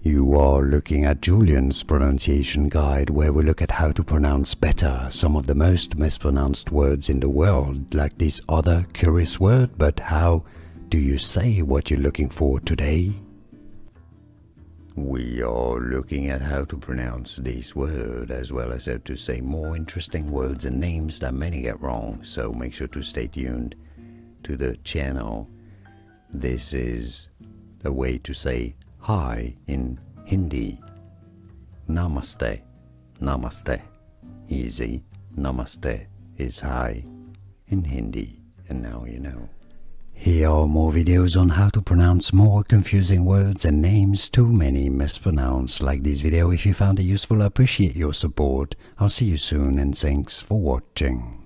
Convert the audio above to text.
You are looking at Julian's pronunciation guide, where we look at how to pronounce better some of the most mispronounced words in the world, like this other curious word. But how do you say what you're looking for today? We are looking at how to pronounce this word, as well as how to say more interesting words and names that many get wrong, so make sure to stay tuned to the channel. This is the way to say hi in Hindi. Namaste, namaste. Easy. Namaste is hi in Hindi, and now you know. Here are more videos on how to pronounce more confusing words and names too many mispronounced. Like this video if you found it useful. I appreciate your support. I'll see you soon, and thanks for watching.